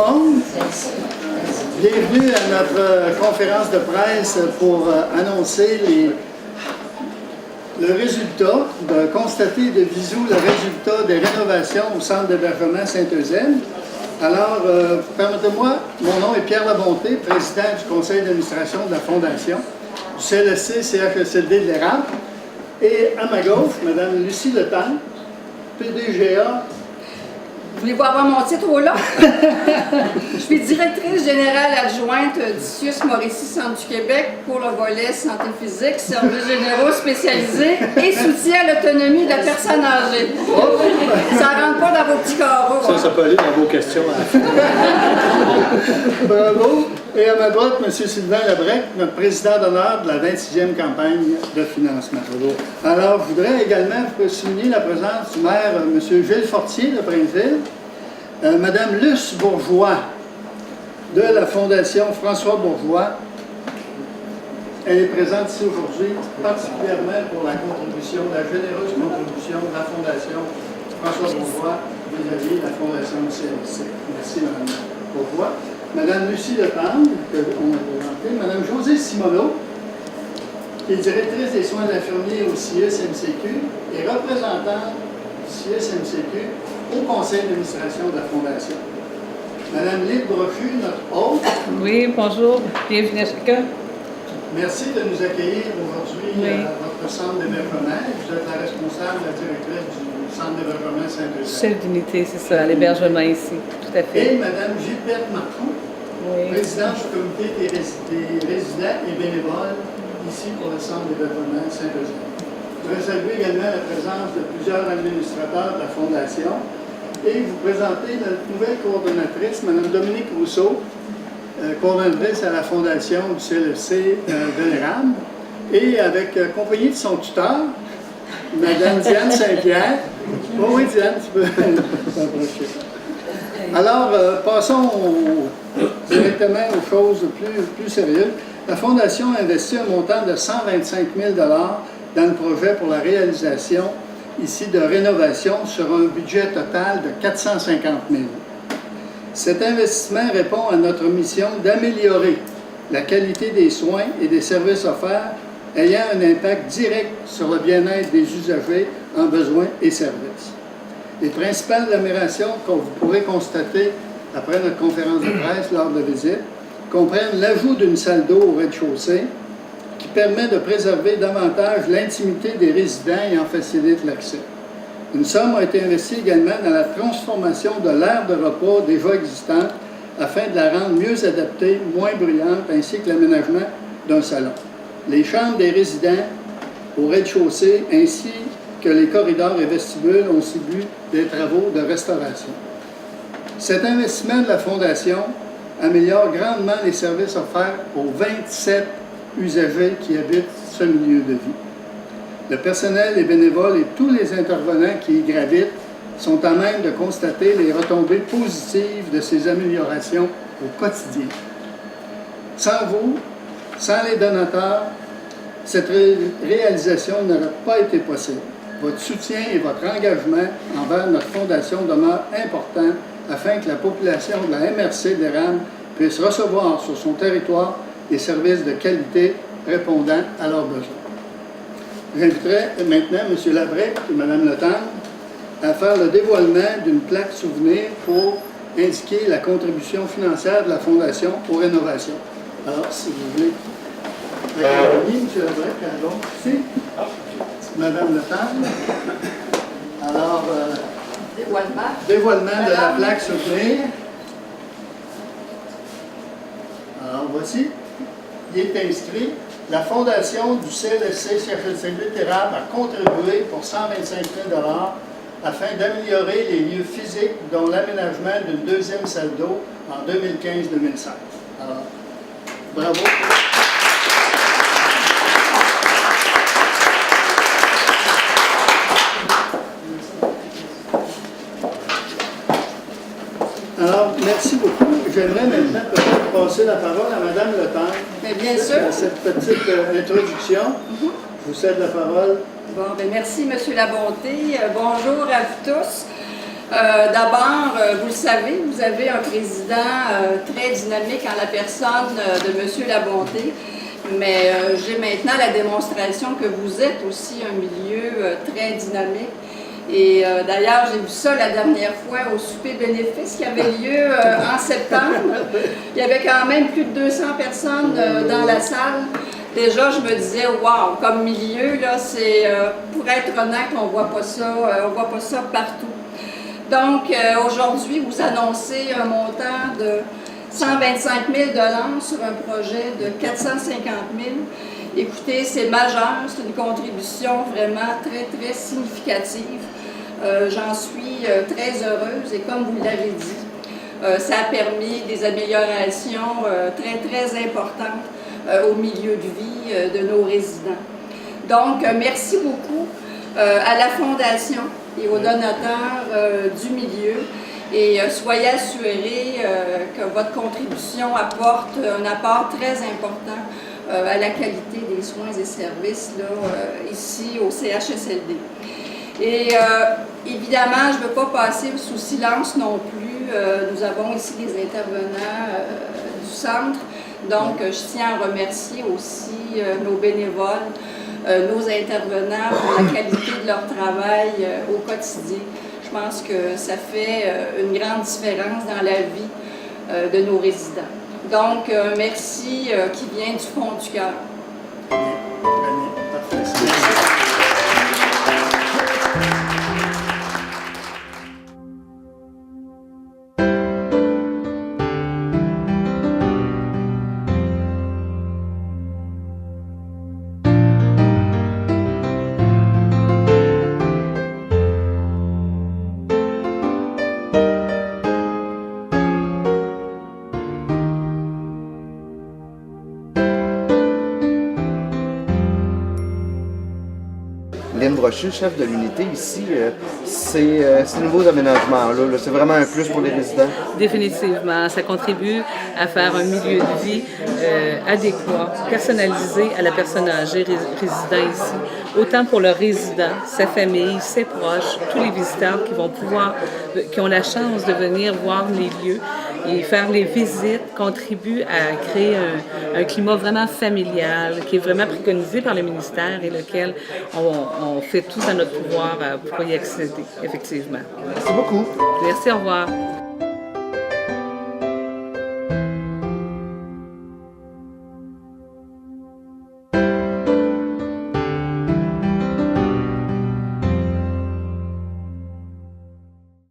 monde. Bienvenue à notre conférence de presse pour annoncer le résultat, de constater de visu le résultat des rénovations au centre d'hébergement Saint-Eusèbe. Alors, permettez-moi, mon nom est Pierre Labonté, président du conseil d'administration de la Fondation, du CLSC CHSLD de l'Érable. Et à ma gauche, Mme Lucie Letang, PDGA. Voulez-vous avoir mon titre au là? Je suis directrice générale adjointe du CIUS Mauricie Centre du Québec pour le volet santé physique, services généraux spécialisés et soutien à l'autonomie de la personne âgée. Ça ne rentre pas dans vos petits carreaux. Ça peut aller dans vos questions à la fin. Bravo. Et à ma droite, M. Sylvain Labrec, notre président d'honneur de la 26e campagne de financement. Bravo. Alors, je voudrais également souligner la présence du maire, M. Gilles Fortier de Princeville, Mme Luce Bourgeois de la Fondation François Bourgeois. Elle est présente ici aujourd'hui, particulièrement pour la contribution, la généreuse contribution de la Fondation François Bourgeois vis-à-vis de la Fondation du CLSC. Merci, Mme Bourgeois. Mme Lucie Letang, qu'on a présentée, Mme Josée Simoneau, qui est directrice des soins infirmiers au CIUS-MCQ et représentante du CIUS-MCQ au conseil d'administration de la Fondation. Mme Lyd Brochu, notre hôte. Oui, bonjour. Bienvenue à chacun. Merci de nous accueillir aujourd'hui à votre centre d'hébergement. Vous êtes la responsable, la directrice du centre d'hébergement Saint-Eusèbe. Chef d'unité, c'est ça, l'hébergement ici. Tout à fait. Et Mme Gilberte Marcoux, présidente du comité des résidents et bénévoles ici pour le centre d'hébergement Saint-Eusèbe. Je voudrais saluer également la présence de plusieurs administrateurs de la Fondation et vous présenter notre nouvelle coordonnatrice, Mme Dominique Rousseau, coordonnatrice à la Fondation du CLSC de l'Érable, et avec compagnie de son tuteur, Mme Diane Saint-Pierre. Oh oui, Diane, tu peux t'approcher. Alors, passons directement aux choses plus sérieuses. La Fondation a investi un montant de 125 000 $ dans le projet pour la réalisation ici de rénovation sur un budget total de 450 000 $. Cet investissement répond à notre mission d'améliorer la qualité des soins et des services offerts ayant un impact direct sur le bien-être des usagers en besoins et services. Les principales améliorations que vous pourrez constater après notre conférence de presse lors de la visite comprennent l'ajout d'une salle d'eau au rez-de-chaussée qui permet de préserver davantage l'intimité des résidents et en facilite l'accès. Une somme a été investie également dans la transformation de l'aire de repos déjà existante afin de la rendre mieux adaptée, moins bruyante, ainsi que l'aménagement d'un salon. Les chambres des résidents au rez-de-chaussée ainsi que les corridors et vestibules ont subi des travaux de restauration. Cet investissement de la Fondation améliore grandement les services offerts aux 27 usagers qui habitent ce milieu de vie. Le personnel, les bénévoles et tous les intervenants qui y gravitent sont à même de constater les retombées positives de ces améliorations au quotidien. Sans vous, sans les donateurs, cette réalisation n'aurait pas été possible. Votre soutien et votre engagement envers notre Fondation demeurent importants afin que la population de la MRC de l'Érable puisse recevoir sur son territoire des services de qualité répondant à leurs besoins. J'inviterai maintenant M. Labrec et Mme Letang à faire le dévoilement d'une plaque souvenir pour indiquer la contribution financière de la Fondation aux rénovations. Alors, si vous voulez, M. Labrec, à gauche, ici. Mme Letang. Alors, dévoilement de la plaque souvenir. Alors, voici. Il est inscrit. La Fondation du CLSC CHSLD de l'Érable a contribué pour 125 000 $ afin d'améliorer les lieux physiques, dont l'aménagement d'une deuxième salle d'eau en 2015-2016. Alors, bravo. Alors, merci beaucoup. J'aimerais maintenant peut-être passer la parole à Mme Letang. Mais bien sûr. Pour cette petite introduction. Je vous cède la parole. Bon, bien merci, M. Labonté. Bonjour à vous tous. D'abord, vous le savez, vous avez un président très dynamique en la personne de M. Labonté, mais j'ai maintenant la démonstration que vous êtes aussi un milieu très dynamique. Et d'ailleurs, j'ai vu ça la dernière fois au souper bénéfice qui avait lieu en septembre. Il y avait quand même plus de 200 personnes dans la salle. Déjà, je me disais, wow, comme milieu, là, c'est, pour être honnête, on voit pas ça partout. Donc, aujourd'hui, vous annoncez un montant de 125 000 $ sur un projet de 450 000. Écoutez, c'est majeur, c'est une contribution vraiment très, très significative. J'en suis très heureuse et comme vous l'avez dit, ça a permis des améliorations très, très importantes au milieu de vie de nos résidents. Donc, merci beaucoup à la Fondation et aux donateurs du milieu et soyez assurés que votre contribution apporte un apport très important à la qualité des soins et services là, ici au CHSLD. Et évidemment, je ne veux pas passer sous silence non plus, nous avons ici des intervenants du centre, donc je tiens à remercier aussi nos bénévoles, nos intervenants pour la qualité de leur travail au quotidien. Je pense que ça fait une grande différence dans la vie de nos résidents. Donc, merci qui vient du fond du cœur. Lynn Brochu, chef de l'unité ici, ces nouveaux aménagements-là, c'est vraiment un plus pour les résidents? Définitivement, ça contribue à faire un milieu de vie adéquat, personnalisé à la personne âgée résidant ici, autant pour le résident, sa famille, ses proches, tous les visiteurs qui ont la chance de venir voir les lieux et faire les visites contribue à créer un climat vraiment familial qui est vraiment préconisé par le ministère et lequel on fait tout à notre pouvoir pour y accéder, effectivement. Merci beaucoup. Merci, au revoir.